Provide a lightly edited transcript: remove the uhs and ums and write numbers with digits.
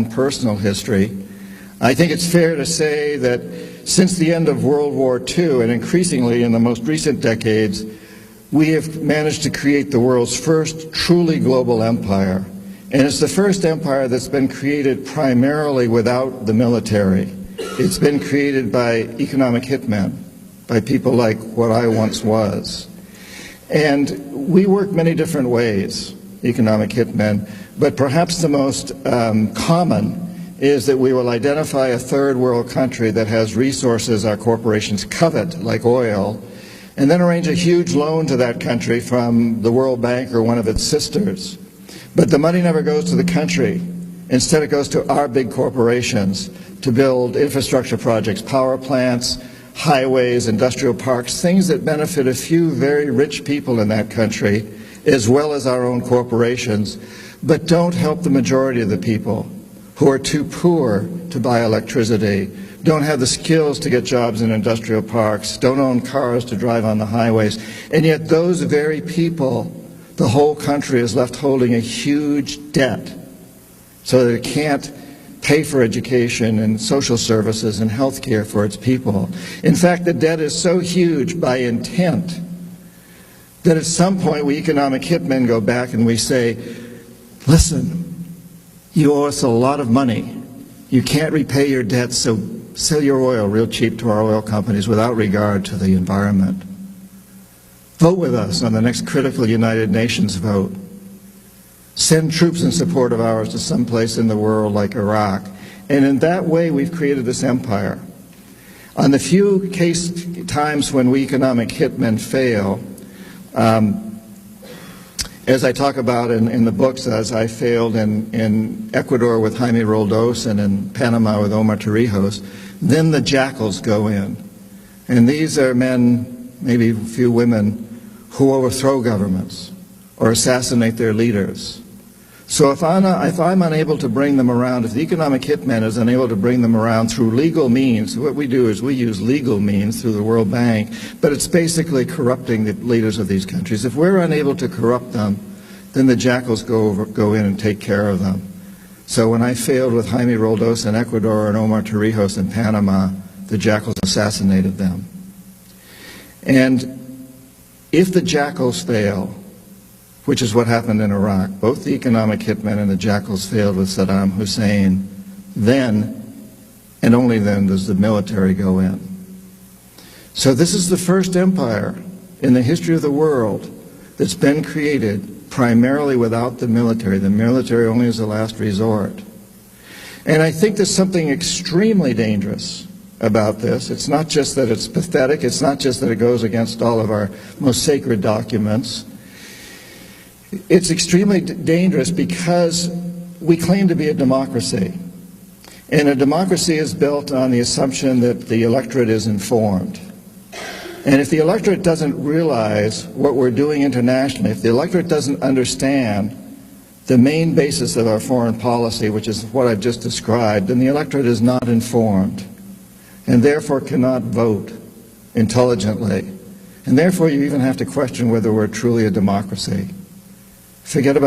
personal history, I think it's fair to say that since the end of World War II, and increasingly in the most recent decades, we have managed to create the world's first truly global empire. And it's the first empire that's been created primarily without the military. It's been created by economic hitmen, by people like what I once was. And we work many different ways, economic hitmen, but perhaps the most common is that we will identify a third world country that has resources our corporations covet, like oil, and then arrange a huge loan to that country from the World Bank or one of its sisters. But the money never goes to the country. Instead, it goes to our big corporations to build infrastructure projects, power plants, highways, industrial parks, things that benefit a few very rich people in that country, as well as our own corporations, but don't help the majority of the people who are too poor to buy electricity, don't have the skills to get jobs in industrial parks, don't own cars to drive on the highways. And yet those very people, the whole country is left holding a huge debt so that it can't pay for education and social services and health care for its people. In fact, the debt is so huge by intent that at some point we economic hitmen go back and we say, listen, you owe us a lot of money. You can't repay your debt, so sell your oil real cheap to our oil companies without regard to the environment. Vote with us on the next critical United Nations vote. Send troops in support of ours to some place in the world like Iraq. And in that way, we've created this empire. On the few times when we economic hitmen fail, as I talk about in the books, as I failed in Ecuador with Jaime Roldos and in Panama with Omar Torrijos, then the jackals go in. And these are men, maybe a few women, who overthrow governments or assassinate their leaders. So if I'm unable to bring them around, if the economic hitman is unable to bring them around through legal means, what we do is we use legal means through the World Bank, but it's basically corrupting the leaders of these countries. If we're unable to corrupt them, then the jackals go in and take care of them. So when I failed with Jaime Roldos in Ecuador and Omar Torrijos in Panama, the jackals assassinated them. And if the jackals fail, which is what happened in Iraq, both the economic hitmen and the jackals failed with Saddam Hussein, then, and only then, does the military go in. So this is the first empire in the history of the world that's been created primarily without the military. The military only as a last resort. And I think there's something extremely dangerous about this. It's not just that it's pathetic, it's not just that it goes against all of our most sacred documents. It's extremely dangerous because we claim to be a democracy. And a democracy is built on the assumption that the electorate is informed. And if the electorate doesn't realize what we're doing internationally, if the electorate doesn't understand the main basis of our foreign policy, which is what I've just described, then the electorate is not informed and therefore cannot vote intelligently. And therefore you even have to question whether we're truly a democracy. Forget about